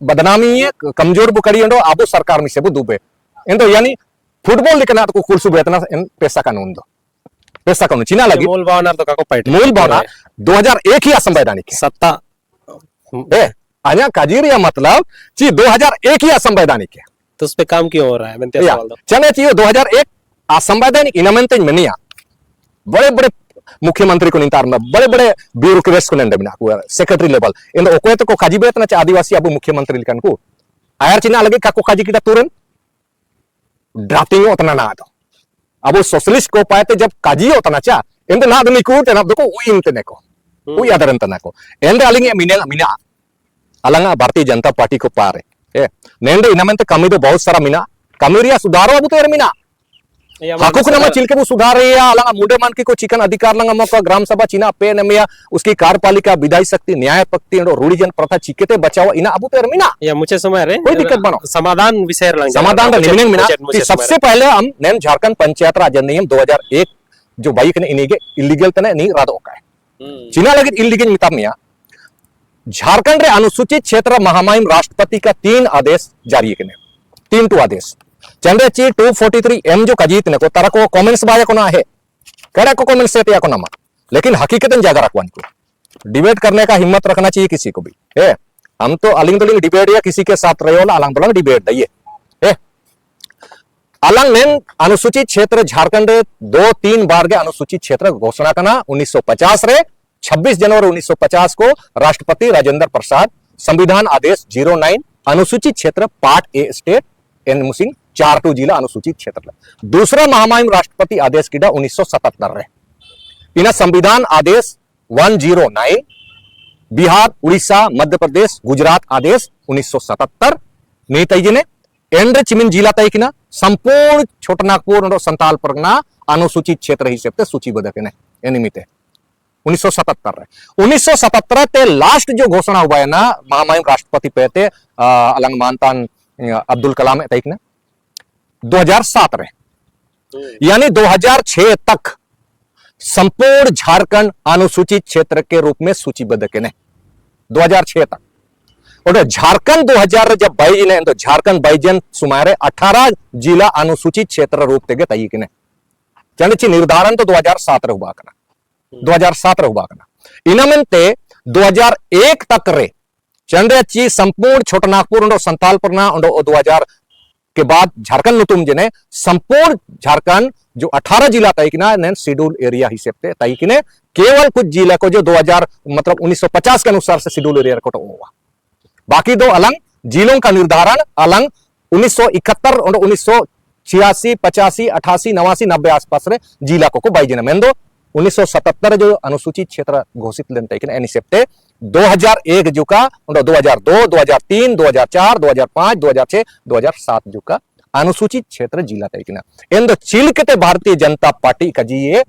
बदनामी है कमजोर बु कड़ी अब सरकार में से बु दुबे इन यानी फुटबॉल लेकिन को कुलसु बेतना पैसा कानून दो पैसा कानून चीना लगी मूल भावना तो काको पाइट मूल भावना 2001 ही असंवैधानिक सत्ता है अना काजीरिया मतलब ची 2001 ही असंवैधानिक है तो उस पे काम क्यों हो रहा है मैंने या सवाल दो चले चाहिए 2001 असंवैधानिक इनमेंट मनिया बड़े बड़े मुख्यमंत्री को निंतार में बड़े बड़े ब्यूरोक्रेट्स को नंदे बिना को सेक्रेटरी लेवल इन ओकोय तो को खाजी बेत ना आदिवासी अब मुख्यमंत्री लिखन को आयर चिना लगे का को खाजी किटा तुरंत ड्राफ्टिंग उतना ना दो अब सोशलिस्ट को पाए जब काजी उतना चा इन ना दनी को तना दो को उइन तने को उई आदरन तना को एंड अलिंगे मिने मिना अलंगा भारतीय जनता पार्टी को पारे ए नेंडे इनमेंट कमी तो बहुत सारा मिना कमीरिया सुधारो अब तो मिना हकुक नमा चिलके वो सुधार रही है अलग मुंडे मान की को चिकन अधिकार लंगा मौका ग्राम सभा चीना पे नमिया उसकी कार्यपालिका विधायी शक्ति न्याय पक्ति और रूढ़िजन प्रथा चिकेते बचाओ इना अबू तो मिना या मुझे समय रे कोई दिक्कत बनो समाधान विषय लंग समाधान निमिंग मिना कि सबसे पहले हम नैन झारखंड पंचायत राज अधिनियम 2001 जो बाइक ने इनिगे इलीगल तने नहीं रादो का है चीना लगे इलीगल मिता मिया झारखंड रे अनुसूचित क्षेत्र महामहिम राष्ट्रपति का 3 आदेश जारी करने 3 टू आदेश चंद्रची 243 एम जो कजीत ने को तरह को कमेंट्स बाया को ना है कड़ा को कमेंट्स से या को ना लेकिन हकीकतन जागा रखवान को डिबेट करने का हिम्मत रखना चाहिए किसी को भी है हम तो अलिंग दोलिंग डिबेट या किसी के साथ रहे होला अलंग बलंग डिबेट दइए है अलंग ने अनुसूचित क्षेत्र झारखंड 2-3 बार के अनुसूचित क्षेत्र घोषणा करना 1950 रे 26 जनवरी 1950 को राष्ट्रपति राजेंद्र प्रसाद संविधान आदेश 09 अनुसूचित क्षेत्र पार्ट ए स्टेट एन मुसिंग 4-2 जिला अनुसूचित क्षेत्र दूसरा महामहिम राष्ट्रपति आदेश की 1977 रे इन संविधान आदेश 109 बिहार उड़ीसा मध्य प्रदेश गुजरात आदेश 1977 नीति जी ने एंड्र चिमिन जिला तय किना संपूर्ण छोटनागपुर और संताल परगना अनुसूचित क्षेत्र हिसेब सूचीबद्ध के निमित्त 1977 1977 ते लास्ट जो घोषणा हुआ है ना महामहिम राष्ट्रपति पे थे अलंग मानतान अब्दुल कलाम तक ने 2007 रे यानी 2006 तक संपूर्ण झारखंड अनुसूचित क्षेत्र के रूप में सूचीबद्ध के ने 2006 तक और झारखंड 2000 जब बाईज ने तो झारखंड बाईजन सुमारे 18 जिला अनुसूचित क्षेत्र रूप तेगे तय के ने चंदची निर्धारण तो 2007 रे हुआ करना 2007 रे हुआ करना इनमेंते 2001 तक रे चंद्रची संपूर्ण छोटनागपुर और संताल परगना और 2000 के बाद झारखंड नुतुम जने संपूर्ण झारखंड जो 18 जिला तय किना ने शेड्यूल एरिया हिसेब से तय किने केवल कुछ जिला को जो 2000 मतलब 1950 के अनुसार से शेड्यूल एरिया को हुआ बाकी दो अलग जिलों का निर्धारण अलग 1971 और 1986 85 88 89 90 आसपास रे जिला को बाईजन मेंदो 1977 जो अनुसूचित क्षेत्र घोषित लेन तय किने एनिसेप्टे 2001 जो का 2002 2003 2004 2005 2006 2007 जो का अनुसूचित क्षेत्र जिला तय किना इन चिलकते भारतीय जनता पार्टी का जी ये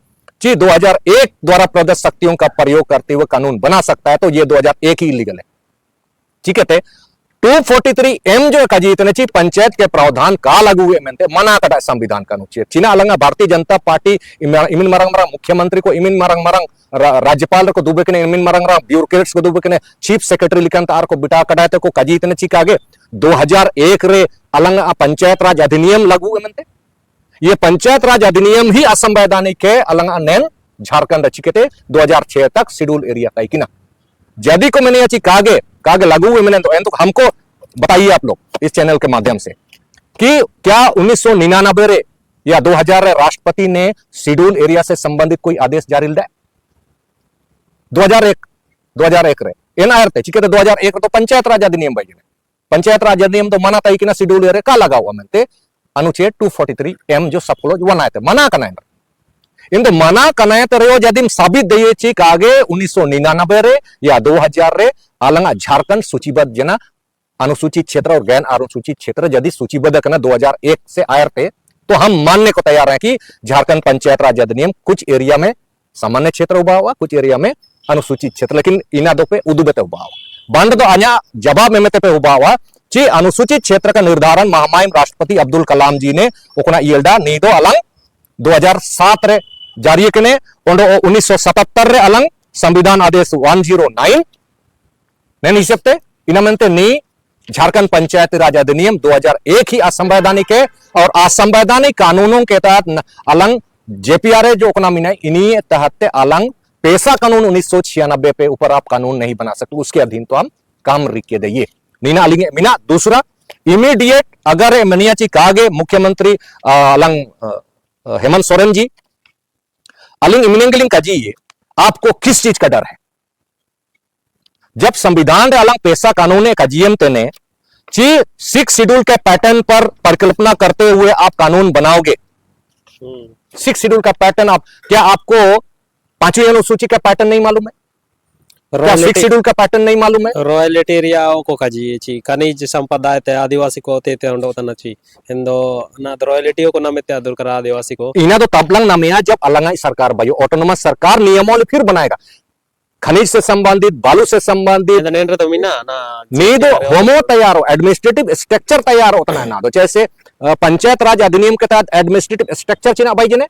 2001 द्वारा प्रदत्त शक्तियों का प्रयोग करते हुए कानून बना सकता है तो ये 2001 ही इलीगल है ठीक है 243 एम जो कजीत ने पंचायत के प्रावधान का लागू हुए मेंते मना कटा संविधान का अनुच्छेद चिना अलंगा भारतीय जनता पार्टी इमिन मरंग मरंग मुख्यमंत्री को इमिन मरंग मरंग राज्यपाल को दुबे के इमिन मरंग मरंग ब्यूरोक्रेट्स को दुबे के चीफ सेक्रेटरी लिखन तार को बिटा कटाते को कजीत ने चिक आगे 2001 रे अलंगा पंचायत राज अधिनियम लागू हुए मेंते ये पंचायत राज अधिनियम ही असंवैधानिक है अलंगा नैन झारखंड चिकेते 2006 तक शेड्यूल एरिया तय किना यदि को मैंने अच्छी कागे लागू हुए मैंने तो हमको बताइए आप लोग इस चैनल के माध्यम से कि क्या 1999 रे या 2000 रे राष्ट्रपति ने शेड्यूल एरिया से संबंधित कोई आदेश जारी किया 2001 रे एनआर थे ठीक है 2001 तो पंचायत राज अधिनियम भाई पंचायत राज अधिनियम तो मना था कि शेड्यूल एरिया का लगा हुआ मैंने अनुच्छेद 243 एम जो सबको बनाए थे मना करना इन मना कनाए तो रे यदि साबित दिए चिक आगे 1999 रे या 2000 रे अलंगा झारखंड सूचीबद्ध जना अनुसूचित क्षेत्र और गैर अनुसूचित क्षेत्र यदि सूचीबद्ध करना 2001 से आए थे तो हम मानने को तैयार हैं कि झारखंड पंचायत राज अधिनियम कुछ एरिया में सामान्य क्षेत्र उभा हुआ कुछ एरिया में अनुसूचित क्षेत्र लेकिन इना दो पे उदुबेते उभा हुआ बंद तो अन्य जवाब में पे उभा हुआ कि अनुसूचित क्षेत्र का निर्धारण महामहिम राष्ट्रपति अब्दुल कलाम जी ने ओकना येल्डा नीदो अलंग 2007 रे जारी कने ओंडो 1977 रे अलंग संविधान आदेश 109 नेन हिसाबते इना मेंते नी झारखंड पंचायती राज अधिनियम 2001 ही असंवैधानिक है और असंवैधानिक कानूनों के तहत अलंग जेपीआरए जो ओकना मिना इन्हीं तहत अलंग पेशा कानून 1996 पे ऊपर आप कानून नहीं बना सकते, उसके अधीन तो हम काम रिके दइए नीना अलिंग मिना। दूसरा इमीडिएट अगर मनियाची कागे मुख्यमंत्री अलंग हेमंत सोरेन जी अलिंग इमिनेंगलिंग काजी आपको किस चीज का डर है? जब संविधान रे अलंग पेशा कानून का जीएम तेने ची 6 शेड्यूल के पैटर्न पर परिकल्पना करते हुए आप कानून बनाओगे। 6 शेड्यूल का पैटर्न आप क्या आपको 5वीं अनुसूची का पैटर्न नहीं मालूम है? क्या 6 शेड्यूल का पैटर्न नहीं मालूम है? रॉयल्टी एरिया को काजी ची खनिज संपदा ते आदिवासी को ते उंडो तना ची इंदो ना रॉयल्टी को नामे ते अदुर करा आदिवासी को इना तो तबलंग नामिया जब अलंग सरकार भाई ऑटोनोमस सरकार नियमावली फिर बनाएगा खनिज से संबंधित बालू से संबंधित तो मीना ना नीदो होमो तैयार हो एडमिनिस्ट्रेटिव स्ट्रक्चर तैयार होता है ना तो जैसे पंचायत राज अधिनियम के तहत एडमिनिस्ट्रेटिव स्ट्रक्चर चिना भाई जने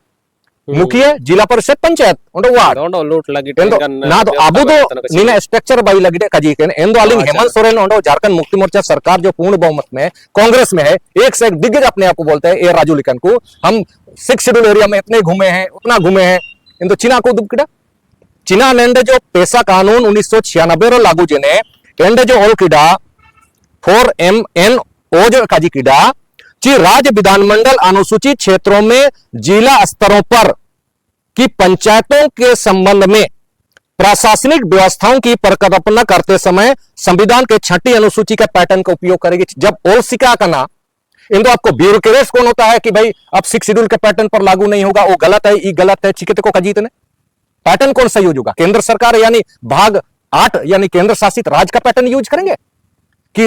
मुखिया जिला परिषद पंचायत उंडो वार्ड उंडो लूट लगी ना तो अबु तो नीना स्ट्रक्चर भाई लगी कजी के एंदो अलिंग हेमंत सोरेन उंडो झारखंड मुक्ति मोर्चा सरकार जो पूर्ण बहुमत में कांग्रेस में है एक से एक दिग्गज अपने आप को बोलते हैं ए राजू लिकन को हम 6 शेड्यूल एरिया में इतने घूमे हैं उतना घूमे हैं इंदो चिना को दुबकिड़ा चिना नेंडे जो पेशा कानून 1996 रो लागू जने एंडे जो ऑल किडा 4MNO जो काजी किडा ची राज्य विधानमंडल अनुसूचित क्षेत्रों में जिला स्तरों पर की पंचायतों के संबंध में प्रशासनिक व्यवस्थाओं की परिकल्पना करते समय संविधान के 6ठी अनुसूची के पैटर्न का उपयोग करेगी। जब ऑल सिका करना इंदो आपको ब्यूरोक्रेट्स कौन होता है कि भाई अब 6 शेड्यूल के पैटर्न पर लागू नहीं होगा, वो गलत है, ये गलत है, चिकित को कजीत ने पैटर्न कौन सा यूज होगा? केंद्र सरकार यानी भाग 8 यानी केंद्र शासित राज्य का पैटर्न यूज करेंगे कि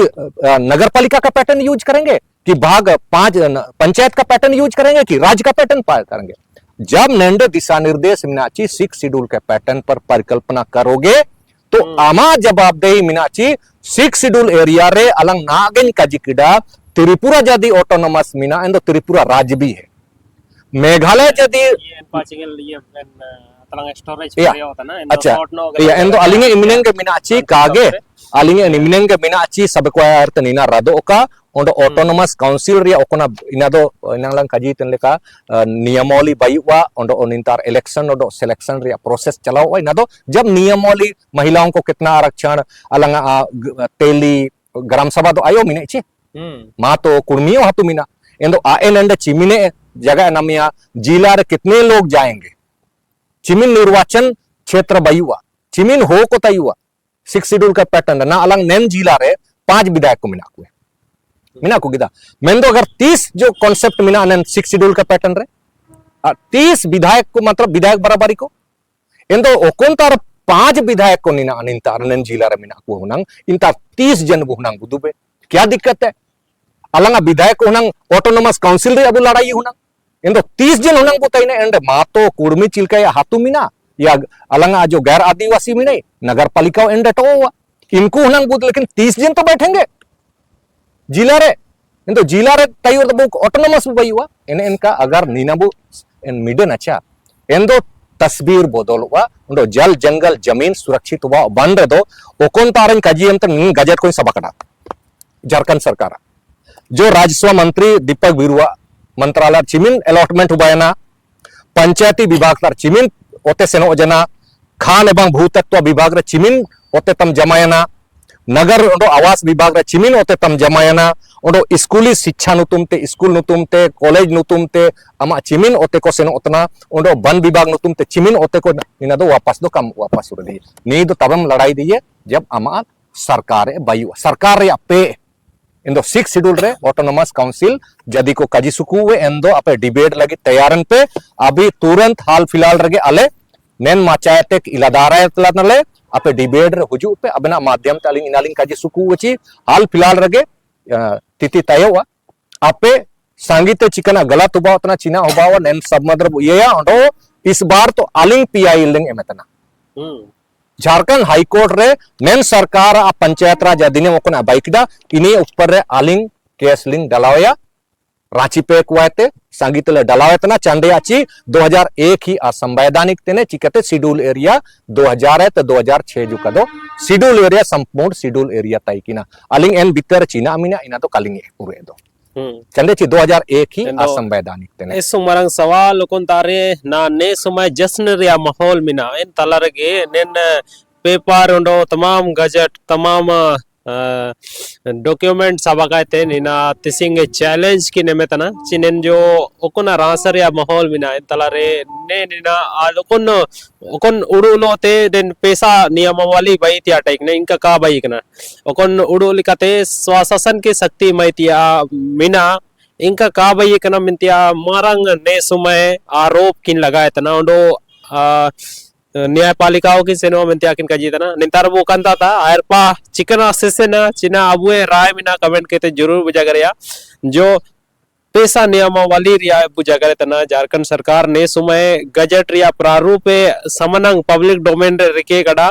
नगर पालिका का पैटर्न यूज करेंगे कि भाग 5 पंचायत का पैटर्न यूज करेंगे कि राज्य का पैटर्न करेंगे? जब नेंडे दिशा निर्देश मीनाची 6 शेड्यूल के पैटर्न पर परिकल्पना करोगे तो आमा जवाबदेही मीनाची 6 शेड्यूल एरिया रे अलंग नागन काजिकिडा त्रिपुरा जदी ऑटोनोमस मीना एंड त्रिपुरा राज्य भी है। मेघालय जदी अच्छा या एंदो अलिंगे इमिनेंगे मिनाची कागे अलिंगे इमिनेंगे मिनाची सबको अर्थ नीना रादो का ओंडो ऑटोनोमस काउंसिल रे ओकना इनादो इनांगलां काजी तनलेका नियमावली बायुवा ओंडो ओनिंतार इलेक्शन ओंडो सिलेक्शन रे प्रोसेस चलाओ इनादो जब नियमावली महिलाओं को कितना आरक्षण अलंगा तेली ग्राम सभा दो आयो मिने चे मा तो कुर्मियो हातु मिना एंदो आएन एंड चिमिने जगह नमिया जिला रे कितने लोग जाएंगे चिमिन निर्वाचन क्षेत्र बायुआ चिमिन हो को तयुआ 6 शेड्यूल का पैटर्न ना अलंग नेम जिला रे 5 विधायक को मिना को गिदा मेंदो अगर 30 जो कॉन्सेप्ट मिना नन 6 शेड्यूल का पैटर्न रे 30 विधायक को मतलब विधायक बराबरी को एंदो ओकोंतार 5 विधायक को निना अनिंतार नन जिला रे मिना को हुनंग इंता 30 जन हुनंग बुदुबे क्या दिक्कत है? अलंगा विधायक हुनंग ऑटोनोमस काउंसिल रे अबु लड़ाई हुनंग एंदो 30 जन हुनंग बुताइने एंड मातो कुर्मी चिलका या हातु मिना या अलंगा जो गैर आदिवासी मिने नगर पालिका एंड टो इनको हुनंग बुत लेकिन 30 जन तो बैठेंगे जिला रे एंदो जिला रे तयुर तो ऑटोनोमस बायुआ एने इनका अगर नीनाबु एन मिडन अच्छा एंदो तस्वीर बदलवा उंडो जल जंगल जमीन सुरक्षित हुआ बन रे दो ओकोन तारन काजीएम त गजट कोई सबकड़ा झारखंड सरकार जो राजस्व मंत्री दीपक बिरुआ मंत्रालय चिमिन अलॉटमेंट हुआ पंचायती विभाग तार चिमिन ओते सेनो जना खान एवं भूतत्व विभाग रे चिमिन ओते तम जमायना नगर ओडो आवास विभाग रे चिमिन ओते तम जमायना ओडो स्कूली शिक्षा नुतुमते स्कूल नुतुमते कॉलेज नुतुमते अमा चिमिन ओते को सेनो ओतना ओडो वन विभाग नुतुमते चिमिन ओते को इना दो वापस दो कम वापस उड़ दी नी दो तबम लड़ाई दिए जब अमा सरकार बायु सरकार रे पे इंदो 6 शेड्यूल रे ऑटोनोमस काउंसिल जदी को काजी सुकुवे एंदो अपे डिबेट लगी तैयारन पे अभी तुरंत हाल फिलहाल रगे अले नेन माचायते इलादारा तलनले अपे डिबेट रे हुजू पे अबना माध्यम तालिंग इनालिंग काजी सुकुवची हाल फिलहाल रगे तिथि तयवा अपे सांगीते चिकना गलत हुआ उतना चिना हुआ नेन सब मतलब ये ओडो इस बार तो अलिंग पीआई लिंग एमेतना झारखंड हाईकोर्ट रे नेन सरकार पंचायत राज अधिनियम ओकना बाइकडा इनी ऊपर रे आलिंग केस लिंग डलावया रांची पे कुआते सांगितलं डलावेतना चांडियाची 2001 ही असंवैधानिक तेने चिकते शेड्यूल एरिया 2000 है तो 2006 जो कदो शेड्यूल एरिया संपूर्ण शेड्यूल एरिया ताइकिना अलिंग एन बितर चीना अमीना इना तो कालिंग पूरे दो चंदे ची 2001 ही असंवैधानिक तेने इस सुमरंग सवाल कोन तारे ना ने समय जश्न रिया माहौल मिना इन तलरगे नेन पेपर उंडो तमाम गजट तमाम डॉक्यूमेंट सबकाते निना तिसिंग चैलेंज की नेमेतना चिनेन जो ओकोना रासर या माहौल मिना इन तलरे ने निना आलोकोन ओकोन उडुलोते देन पैसा नियमावली बाई त्या टाइक ने इनका का बाई कना ओकोन उडुलिकाते स्वाशासन की शक्ति मैतिया मिना इनका का बाई कना मिनतिया मारंग ने समय आरोप किन लगाए तना उडो न्यायपालिकाओं की सेनो में त्याकिन का जीतना निंतार वो कंता था आयरपा चिकन असेसे ना चिना अबुए राय मिना कमेंट के ते जरूर बुझा करे जो पैसा नियमावली रिया बुझा करे तना झारखंड सरकार ने सुमय गजट रिया प्रारूप समनंग पब्लिक डोमेन रिके कड़ा